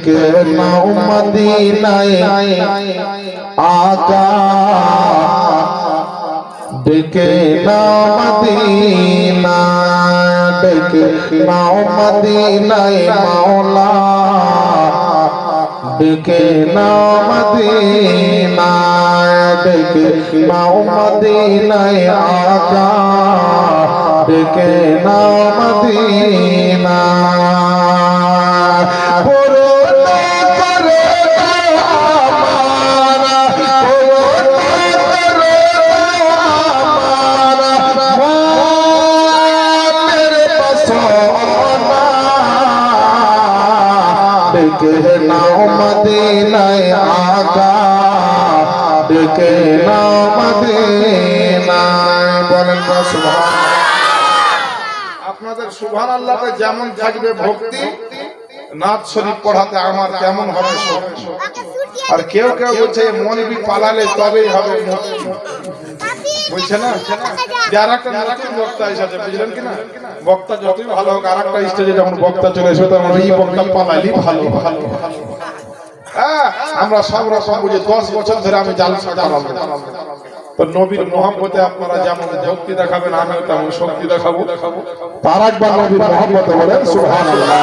ডেকে নাও মদিনায় আকা ডেকে নাও মদিনায় ডেকে নাও মদিনায় মাওলা ডেকে নাও মদিনায় ডেকে নাও মদিনায় আকা ডেকে নাও মদিনায় ডেকে নাও মদিনায় আকা ডেকে নাও মদিনায় বলেন না সুবহানাল্লাহ। আপনাদের সুবহানাল্লাহতে যেমন থাকবে ভক্তি, নাত শরীফ পড়াতে আমার কেমন হবে শক্তি। আর কেউ কেউ বলছে মৌলবি পালালে তবেই হবে মুক্তি, বলছে না? যার একটা নতুন বক্তা এসেছে, বুঝলেন কিনা? বক্তা যতই ভালো হোক, আর একটা স্টেজে যখন বক্তা চলে এসে তখন এই বক্তা পালালি ভালো ভালো ভালো। হ্যাঁ, আমরা সব রকম বুঝি। 10 বছর ধরে আমি জালসা করাবো, তো নবীর মহব্বতে আপনারা যেমন ভক্তি দেখাবেন, আমিও তেমন শক্তি দেখাবো। তার একবার নবীর মহব্বতে বলেন সুবহানাল্লাহ।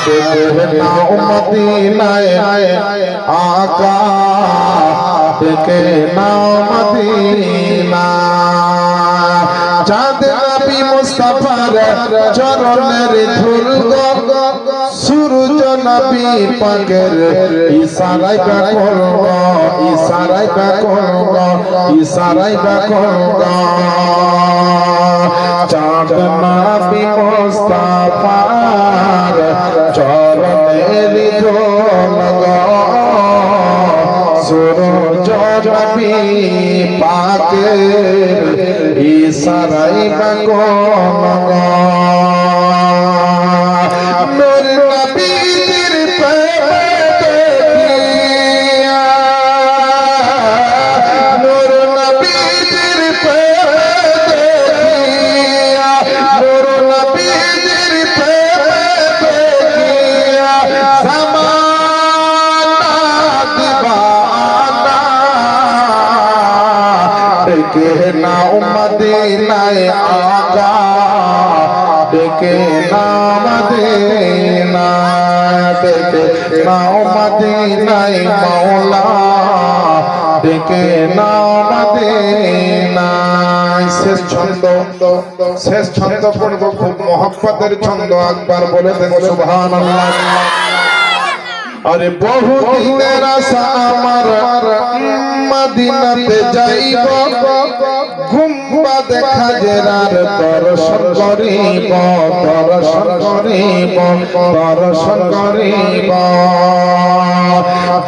ডেকে নাও মদিনায় আকা ডেকে নাও মদিনায় চাঁদ নবী মুস্তাফার চরণের ধুল গো সূরজ নবী পাকের ইশারায় ব্যাকুল গো ইশারায় ব্যাকুল গো ইশারায় ব্যাকুল গো চাঁদ নবী মুস্তাফার চরণের ধুল গো সূরজ নবী পাকের ইশারায় ব্যাকুল গো নূর নবীর প্রেমে দেখিয়া নূর নবীর প্রেমে দেখিয়া নূর নবীর প্রেমে দেখিয়া জামানা দিবানা ডেকে নাও মদিনায় আকা ডেকে নাও মদিনায় ডেকে নাও মদিনায় মাওলা ডেকে নাও মদিনায়। শেষ ছন্দ পড়ব, খুব মহব্বতের ছন্দ, একবার বলে দেন সুবহানাল্লাহ। আরে বহু দিনের আশা আমার মদিনাতে যাইব, গুম্বাদ খাজরার দর্শন করিব দর্শন করিব দর্শন করিব।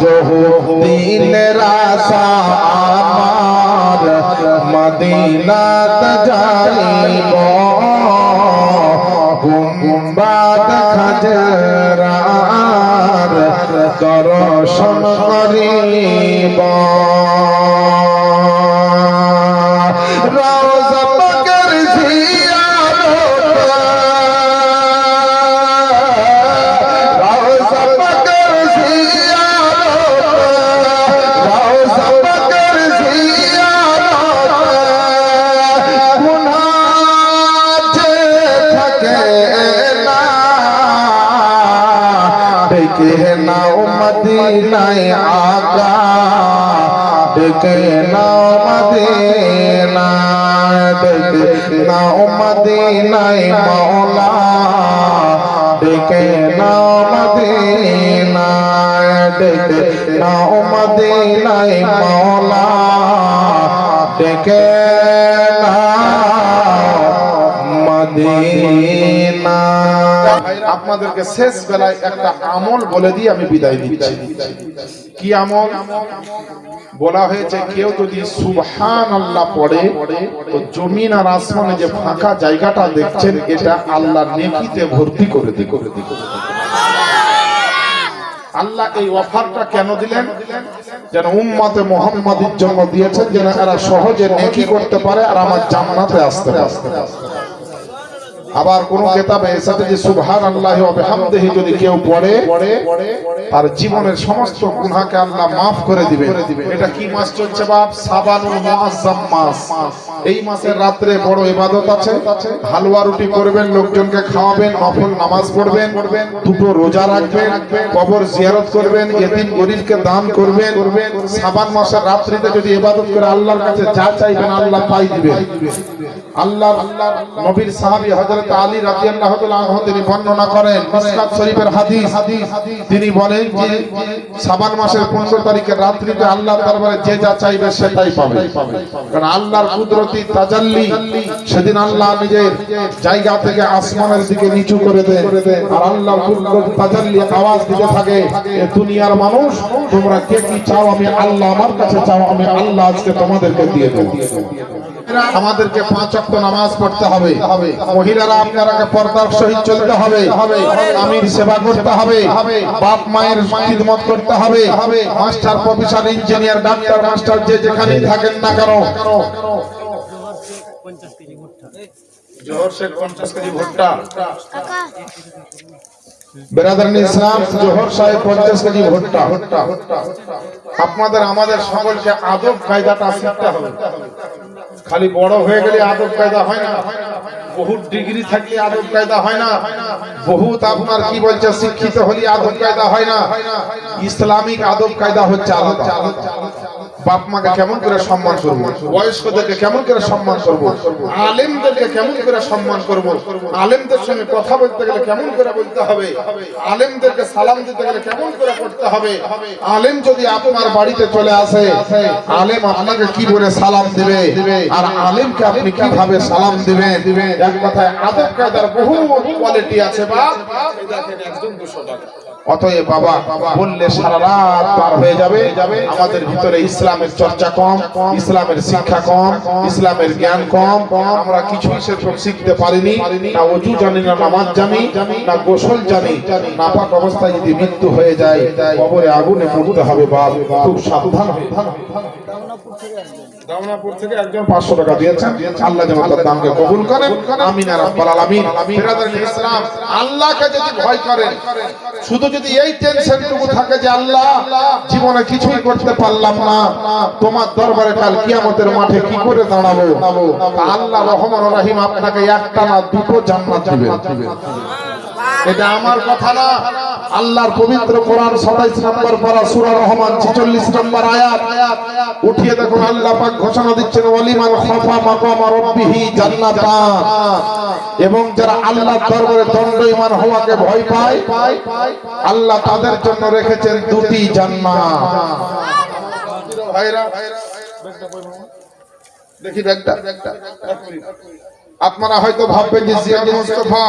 বহু দিনের আশা আমার মদিনাতে যাইব, গুম্বাদ খাজরার দর্শন করিব। রওজা পাকের জিয়ারত রওজা পাকের জিয়ারত রওজা পাকের জিয়ারত গুনাহ যে থাকে না ডেকে নাও মদিনায় আকা ডেকে নাও মদিনায় ডেকে নাও মদিনায় মাওলা ডেকে নাও মদিনায় ডেকে নাও মদিনায় মাওলা ডেকে নাও মদিনায়। আপনাদেরকে শেষ বেলায় একটা আমল বলে দিয়ে আমি বিদায় দিচ্ছি। কি আমল বলা হয়েছে? কেউ যদি সুবহানাল্লাহ পড়ে, তো জমিন আর আসমানে যে ফাঁকা জায়গাটা দেখছেন, এটা আল্লাহ নেকিতে ভর্তি করে দিবে। আল্লাহ এই অফারটা কেন দিলেন? যেন উম্মতে মুহাম্মাদের জন্য দিয়েছেন, যেন এরা সহজে নেকি করতে পারে আর আমার জান্নাতে আসতে পারে। আবার কোন কিতাবে এসেছে যে সুবহানাল্লাহি ওয়া বিহামদিহি যদি কেউ পড়ে তার জীবনের সমস্ত গুনাহকে আল্লাহ maaf করে দিবেন। এটা কি মাস চলছে বাপ? শাবানুল মুআজ্জাম মাস। এই মাসের রাতে বড় ইবাদত আছে, হালুয়া রুটি করবেন, লোকজনকে খাওয়াবেন, নফল নামাজ পড়বেন, দুটো রোজা রাখবেন, কবর জিয়ারত করবেন, ইতিম গরীবকে দান করবেন। শাবান মাসের রাত্রিতে যদি ইবাদত করে আল্লাহর কাছে যা চাইবেন আল্লাহ তাই দিবেন। আল্লাহর নবীর সাহাবী হযরত আলী রাদিয়াল্লাহু তাআলা আনহু তিনি বর্ণনা করেন মিসকাত শরীফের হাদিস, তিনি বলেন যে শাবান মাসের 15 তারিখের রাত্রিতে আল্লাহর দরবারে যে যা চাইবে সে তাই পাবে। কারণ আল্লাহর কুদরতি তাজাল্লি, সেদিন আল্লাহ নিজের জায়গা থেকে আসমানের দিকে নিচু করে দেন আর আল্লাহর কুদরতি তাজাল্লি আওয়াজ দিতে থাকে, এ দুনিয়ার মানুষ তোমরা কে কি চাও আমি আল্লাহ আমার কাছে চাও, আমি আল্লাহ আজকে তোমাদেরকে দিয়ে দেব। আমাদেরকে 5 ওয়াক্ত নামাজ পড়তে হবে, মহিলারা আপনারা পর্দার সহিত চলতে হবে, আমির সেবা করতে হবে, বাপ মায়ের খিদমত করতে হবে, master professor engineer doctor master যে যেখানেই থাকেন না কেন জোহর শেখ 50 কেজি ভুট্টা, বেরাদারান ইসলাম জোহর সাহেব 50 কেজি ভুট্টা। আপনাদের আমাদের সকলকে আদব কায়দাটা শিখতে হবে। খালি বড় হয়ে গেলে আদব কায়দা হয় না, বহুত ডিগ্রি থাকলে আদব কায়দা হয় না, বহুত আপনার কি বলছে শিক্ষিত হলে আদব কায়দা হয় না। ইসলামিক আদব কায়দা হচ্ছে আলাদা। বাপ মাকে কেমন করে সম্মান করব, বয়স্কদেরকে কেমন করে সম্মান করব, আলেমদেরকে কেমন করে সম্মান করব, আলেমদের সঙ্গে কথা বলতে গেলে কেমন করে বলতে হবে, আলেমদেরকে সালাম দিতে গেলে কেমন করে করতে হবে। আলেম যদি আপনার বাড়িতে চলে আসে, আলেম আপনাকে কি বলে সালাম দিবে আর আলেমকে আপনি কিভাবে সালাম দিবেন। এক কথায় আদব কায়দার বহু কোয়ালিটি আছে। বাপ দেখেন একজন 200 টাকা, অতএব বাবা বললে সারা রাত পার হয়ে যাবে। আমাদের ভিতরে ইসলামের চর্চা কম, ইসলামের শিক্ষা কম, ইসলামের জ্ঞান কম, আমরা কিছুই সেরকম শিখতে পারিনি। না ওযু জানি, না নামাজ জানি, না গোসল জানি। নাপাক অবস্থায় যদি মৃত্যু হয়ে যায় কবরে আগুনে পড়তে হবে। বাপ খুব সাবধান হয়ে। দামনাপুর থেকে একজন 500 টাকা দিয়েছেন, আল্লাহ যেন তার দানকে কবুল করেন, আমিন আর রাব্বাল আলামিন। বিরাদারান ইসলাম, আল্লাহকে যদি ভয় করেন, শুধু যদি এই টেনশনটুকু থাকে যে আল্লাহ জীবনে কিছুই করতে পারলাম না, তোমার দরবারে কাল কিয়ামতের মাঠে কি করে দাঁড়াবো, আল্লাহ রহমান রহিম আপনাকে একটা না দুটো জান্নাত দিবেন। এটা আমার কথা না, আল্লাহর পবিত্র কোরআন 27 নম্বর পারা সূরা রহমান 46 নম্বর আয়াত উঠিয়ে দেখুন। আল্লাহ পাক ঘোষণা দিচ্ছেন ওয়ালিমান খাফা মাকাম রাব্বিহি জান্নাতান, এবং যারা আল্লাহর দরবারে দণ্ডায়মান হওয়াকে ভয় পায় আল্লাহ তাদের জন্য রেখেছেন দুটি জান্নাত। ভাইরা দেখি ব্যাগটা, আপনারা হয়তো ভাববেন যে জিয়াদ মুস্তাফা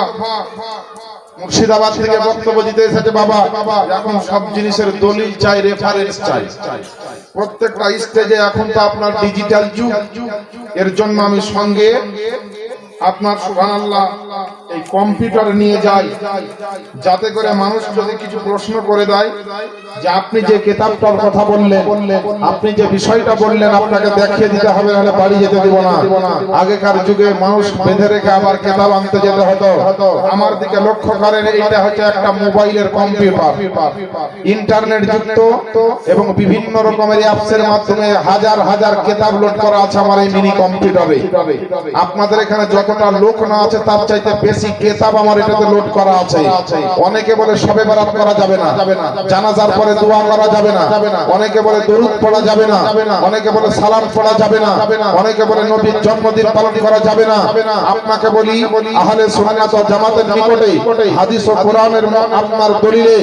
মুর্শিদাবাদ থেকে বক্তব্য দিতে এসেছে। বাবা এখন সব জিনিসের দলিল চাই, রেফারেন্স চাই। প্রত্যেকটা স্টেজে এখন তো আপনার ডিজিটাল যুগ, এর জন্য আমি সঙ্গে আপনার সুবহানাল্লাহ এই কম্পিউটার নিয়ে যাই, যাতে করে মানুষ যদি কিছু প্রশ্ন করে দেয় যে আপনি যে কিতাবটার কথা বললেন, আপনি যে বিষয়টা বললেন আপনাকে দেখিয়ে দিতে হবে, নাহলে বাড়ি যেতে দেব না। আগেকার যুগে মানুষ বেঁধে রেখে আবার কিতাব আনতে যেতে হতো। আমার দিকে লক্ষ্য করেন, এটা হচ্ছে একটা মোবাইলের কম্পিউটার, ইন্টারনেট যুক্ত এবং বিভিন্ন রকমের অ্যাপসের মাধ্যমে হাজার হাজার কিতাব লোড করা আছে আমার এই মিনি কম্পিউটারে। আপনাদের এখানে যতটা লোক না আছে তার চাইতে বেশি কিতাব আমার এটাতে লোড করা আছে। অনেকে বলে শবে বরাত করা যাবে না, জানাজার পরে দোয়া করা যাবে না, অনেকে বলে দরুদ পড়া যাবে না, অনেকে বলে সালাম পড়া যাবে না, অনেকে বলে নবীর জন্মদিন পালন করা যাবে না। আপনাকে বলি আহলে সুন্নাত ওয়াল জামাতের নিকটে হাদিস ও কোরআনের আপনার দলিলে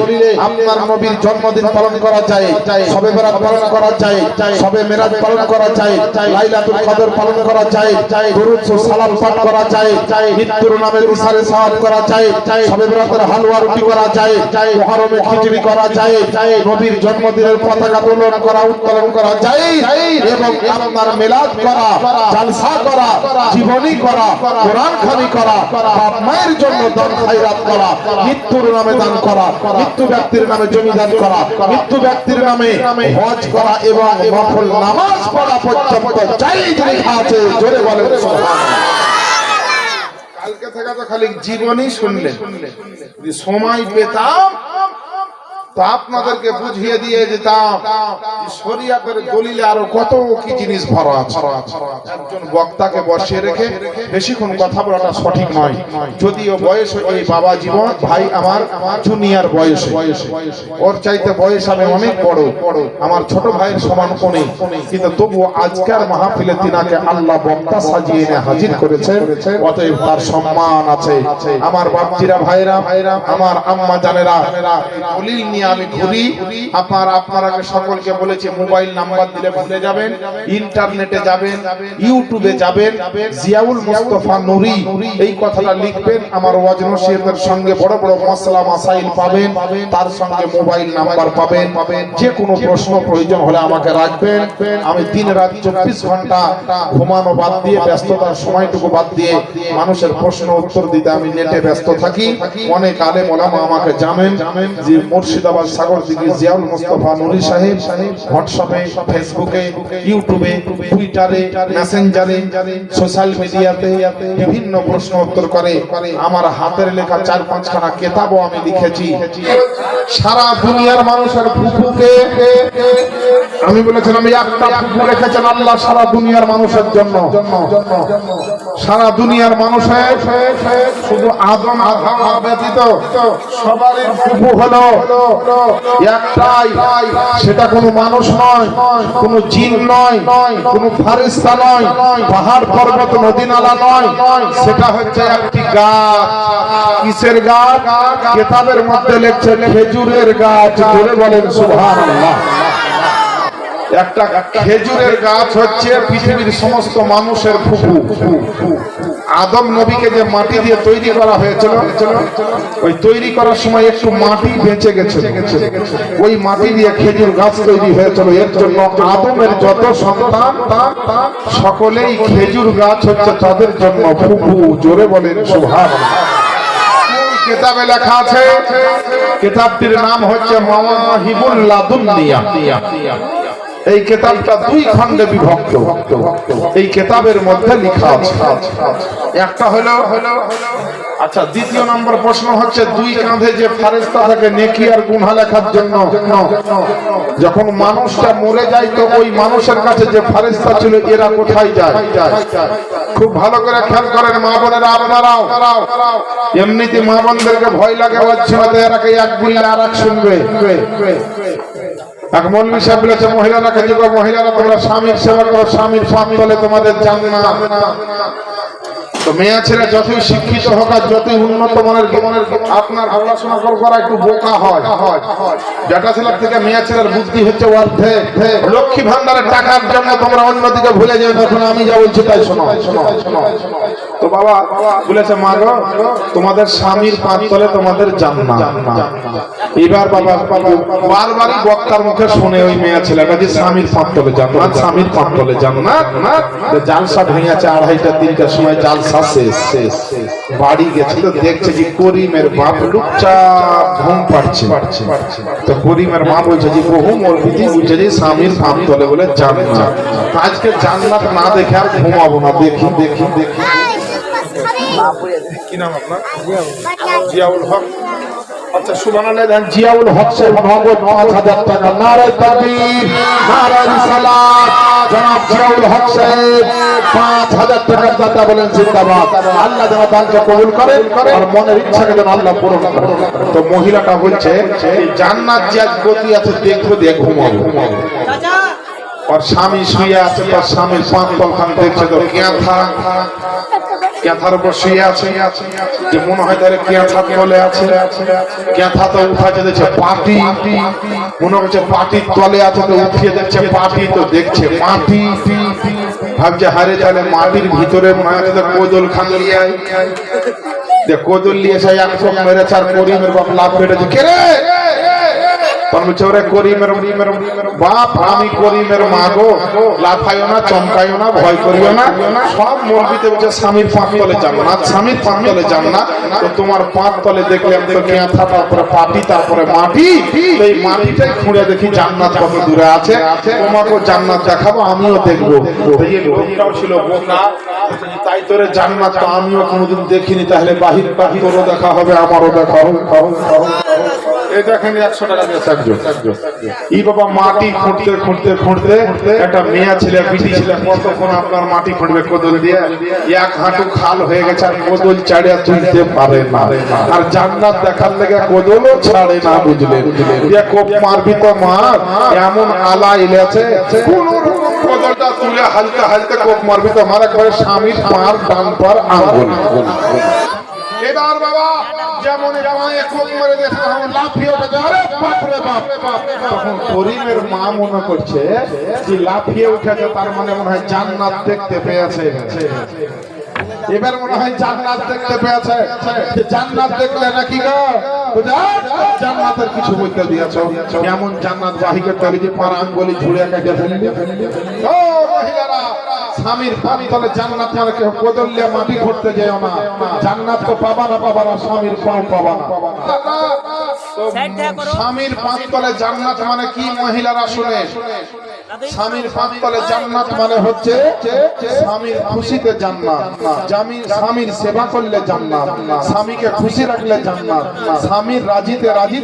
আপনার নবীর জন্মদিন পালন করা যায়, শবে বরাত পালন করা যায়, শবে মেরাজ পালন করা যায়, লাইলাতুল কদর পালন করা যায়, দরুদ ও সালাম পাঠ করা যায়, মৃত্যুর নামে ইশারে সাওয়াত করা যায়, শবে বরাতের হালুয়া রুটি করা যায়, মুহররমে খিচুড়ি করা যায়, নবীর জন্মদিনের পতাকা উত্তোলন করা উত্তোলন করা যায়, এবং আপনার মিলাদ করা, জালসা করা, জীবনী করা, কোরআন খানি করা, বাপ মায়ের জন্য দান খায়রাত করা, মৃত্যুর নামে দান করা, মৃত্যু ব্যক্তির নামে জমি দান করা, মৃত্যু ব্যক্তির নামে হজ করা এবং নফল নামাজ পড়া পর্যন্ত জায়েজ লেখা আছে। জোরে বলেন সুবহানাল্লাহ। কালকে থেকে তো খালি জীবনই শুনলেন, যদি সময় পেতাম তো আপনাদেরকে বুঝিয়ে দিয়ে যেতাম শরিয়াতের দলিলে আরো কত কি জিনিস ভরা আছে। একজন বক্তাকে বসিয়ে রেখে বেশিক্ষণ কথা বলাটা সঠিক নয়। যদিও বয়স এই বাবা জীবন ভাই আমার জুনিয়র বয়স, ওর চাইতে বয়স আমি অনেক বড়, আমার ছোট ভাইয়ের সমান কোনে, কিন্তু তবু আজকের মাহফিলে তিনাকে আল্লাহ বক্তা সাজিয়ে এনে হাজির করেছে, অতএব তার সম্মান আছে। আমার বাপজিরা ভাইরা, আমার আম্মা জানেরা, দলিল নিয়ে আমি ঘুরি। আপনারা সকলকে বলেছি মোবাইল নাম্বার দিলে ভুলে যাবেন, ইন্টারনেটে যাবেন, ইউটিউবে যাবেন, জিয়াউল মুস্তাফা নুরি এই কথাটা লিখবেন। আমার ওয়াজ নসিহতের সঙ্গে বড় বড় মাসলা মাসাইল পাবেন, তার সঙ্গে মোবাইল নাম্বার পাবেন। যে কোনো প্রশ্ন প্রয়োজন হলে আমাকে রাখবেন। আমি দিন রাত 24 ঘন্টা ঘুমানো বাদ দিয়ে, ব্যস্ততার সময়টুকু বাদ দিয়ে মানুষের প্রশ্ন উত্তর দিতে আমি নেটে ব্যস্ত থাকি। অনেক আলেম ওলামা আমাকে জানেন যে মুর্শিদাবাদ সাগরদিঘি জিয়াউল মুস্তাফা নুরি সাহেব হোয়াটসঅ্যাপে, ফেসবুকে, ইউটিউবে, টুইটারে, মেসেঞ্জারে, সোশ্যাল মিডিয়াতে বিভিন্ন প্রশ্ন উত্তর করে। আমার হাতের লেখা 4-5 খানা কিতাবও আমি লিখেছি। সারা দুনিয়ার মানুষের ফুফুকে আমি বলেছিলাম একটা ফুফু রেখেছেন আল্লাহ সারা দুনিয়ার মানুষের জন্য। সারা দুনিয়ার মানুষের শুধু আদম হাওয়া ব্যতীত সবারই ফুফু হলো একটাই। সেটা কোনো মানুষ নয়, কোনো জিন নয়, কোনো ফারিস্তা নয়, পাহাড় পর্বত নদী নালা নয়, সেটা হচ্ছে একটি গাছ। কিসের গাছ? কিতাবের মধ্যে লেখছে খেজুরের গাছ। জোরে বলেন সুবহানাল্লাহ। একটা খেজুরের গাছ হচ্ছে পৃথিবীর সমস্ত মানুষের ফুফু। আদম নবীকে যে মাটি দিয়ে তৈরি করা হয়েছিল, ওই তৈরি করার সময় একটু মাটি বেঁচে গেছে, ওই মাটি দিয়ে খেজুর গাছ তৈরি হয়েছিল। এর জন্য আদমের যত সন্তান সকলেই খেজুর গাছ হচ্ছে তাদের জন্য ফুফু। জোরে বলেন সুবহানাল্লাহ। কিতাবে লেখা আছে, কিতাবটির নাম হচ্ছে মাওয়াহিবুল লাদুনিয়া। এই কিতাবটা 2 খণ্ডে বিভক্ত। এই কিতাবের মধ্যে লেখা আছে একটা হলো, আচ্ছা দ্বিতীয় নম্বর প্রশ্ন হচ্ছে 2 কাঁধে যে ফেরেশতা থাকে নেকি আর গুনাহ লেখার জন্য। যখন মানুষটা মরে যায় তো ওই মানুষের কাছে যে ফেরেশতা ছিল এরা কোথায় যায়? খুব ভালো করে খেয়াল করেন মা বোনেরা, আপনারাও। এমনিতে মা বোনদেরকে ভয় লাগে, ওয়াজ্জিমাতে এরাকে এক বললে আর এক শুনবে। এক মৌলভী সাহেব বলেছে মহিলারা কাজে, মহিলারা তোমরা স্বামীর সেবা করো, স্বামীর পাপ তলে তোমাদের জান্নাত। তো মেয়ে ছেলে যতই শিক্ষিত হোক আর যতই উন্নত মানের আপনার পড়াশোনা করা একটু বোকা হয়। বেটা ছেলের থেকে মেয়ে ছেলের বুদ্ধি হচ্ছে অর্ধেক। লক্ষ্মী ভান্ডারের টাকার জন্য তোমরা অন্যদিকে ভুলে যাবে, তখন আমি যা বলছি তাই শোনো। তো বাবা বলেছে মা গো তোমাদের স্বামীর পাঁচ তলে তোমাদের জান্নাত। এবার বাবা বারবারই বক্তার মুখে শুনে ওই মেয়ে ছেলেটা যে স্বামীর পাঁচ তলে জান্নাত, স্বামীর পাঁচ তলে জান্নাত। জালসা ভেঙেছে 2:30-3টার সময় জালসা শেষ। বাড়ি গেছে তো দেখছে যে করিমের বাপ লুকচাপ ঘুম পাচ্ছে। তো করিমের মা বলছে যে বহু মোর বিধি বুঝছে যে স্বামীর পাঁচ তলে বলে জান্নাত। আজকে জান্নাত না দেখে আর ঘুমাবো না। দেখি দেখি দেখি কি নাম আপনার? জিয়াউল হক। আচ্ছা সুবহানাল্লাহ। জিয়াউল হক সাহেব নগদ 5000 টাকা। নারে তাকবীর, নারে রিসালাত। জনাব জিয়াউল হক সাহেব 5000 টাকা দাতা বলেন জিন্দাবাদ। আল্লাহ যেন দানকে কবুল করেন আর মনের ইচ্ছাকে যেন আল্লাহ পূরণ করেন। তো মহিলাটা বলছে জান্নাত যে আজ গতি আছে দেখবো, দিয়ে ঘুমাবো। আর স্বামী শুয়ে আছে, তার স্বামীর পাঁচ তলখান দেখছে তো ক্যাথার উপর শুয়ে আছে, যে মনে হয় তাহলে ক্যাথা তলে আছে। ক্যাথা তো উঠা যেতেছে পাটি, মনে হচ্ছে পাটির তলে আছে, তো উঠিয়ে দেখছে পাটি, তো দেখছে মাটি। ভাবছে হারে তাহলে মাটির ভিতরে কোদল খান লিয়ে কোদল নিয়ে সেই এক মেরেছে আর করিমের বাপ লাভ পেটেছে। কে রে? বলছে ওরে করিমের বাপ আমি করিমের মা গো, লাফাইও না, চমকাইও না, ভয় করিও না। সব মলবিতে বলছে স্বামীর পাঁচ তলে জান্নাত, স্বামীর পাঁচ তলে জান্নাত। তো তোমার পাঁচ তলে দেখলাম তো কেঁথা, তারপরে পাটি, তারপরে মাটি। এই মাটিটাই খুঁড়ে দেখি জান্নাত কত দূরে আছে। তোমাকেও জান্নাত দেখাবো, আমিও দেখবো। এই লোকটাও ছিল বোকা, তাই তোরে জান্নাত তো আমিও কোনোদিন দেখিনি, তাহলে বাহির তোরও দেখা হবে, আমারও দেখা হবে। এই দেখেন 100 টাকা দিয়েছে একজন। এই বাবা মাটি খুঁড়তে খুঁড়তে খুঁড়তে একটা মেয়ে ছিল, বিটি ছিল, কতক্ষণ আপনার মাটি খুঁড়বে কোদল দিয়ে, এক হাঁটু খাল হয়ে গেছে, আর কোদল চাড়িয়া তুলতে পারে না। আর জান্নাত দেখার লেগে কোদলও ছাড়ে না, বুঝলেন? দিয়ে কোপ মারবি তো মার, এমন আলা ইলেছে কোন কোদলটা তুলে হালতে হালতে কোপ মারবি তো মার, একবারে স্বামীর পার ডান পার আঙ্গুল। এবার বাবা যেমন পায়ে কোপ মেরে দেখে লাফিয়ে উঠেছে, আরে বাপ রে বাপ। তখন করিমের মা মনে করছে যে লাফিয়ে উঠেছে, তার মানে মনে হয় জান্নাত দেখতে পেয়েছে। এবার মনে হয় জান্নাত দেখতে পেয়েছে। জান্নাত দেখলে নাকি গো জান্নাতের কিছু বলতে দিয়েছ? এমন জান্নাত বাহিকে তলে যে পার আঙ্গুলি ঝুড়ে কেটে ফেলবে। ও মহিলারা, স্বামীর পাঁচ তলে জান্নাত মানে কেউ কোদলিয়া মাটি খুঁড়তে যেও না। জান্নাত তো পাবা না, স্বামীর পাও পাবা না। স্বামীর পাঁচ তলে জান্নাত মানে কি মহিলারা শুনে? স্বামীর পাঁচ তলে জান্নাত মানে হচ্ছে স্বামীর খুশিতে জান্নাত, স্বামীর সেবা করলে জান্নাত, স্বামীকে খুশি রাখলে জান্নাত, স্বামীর রাজিতে রাজি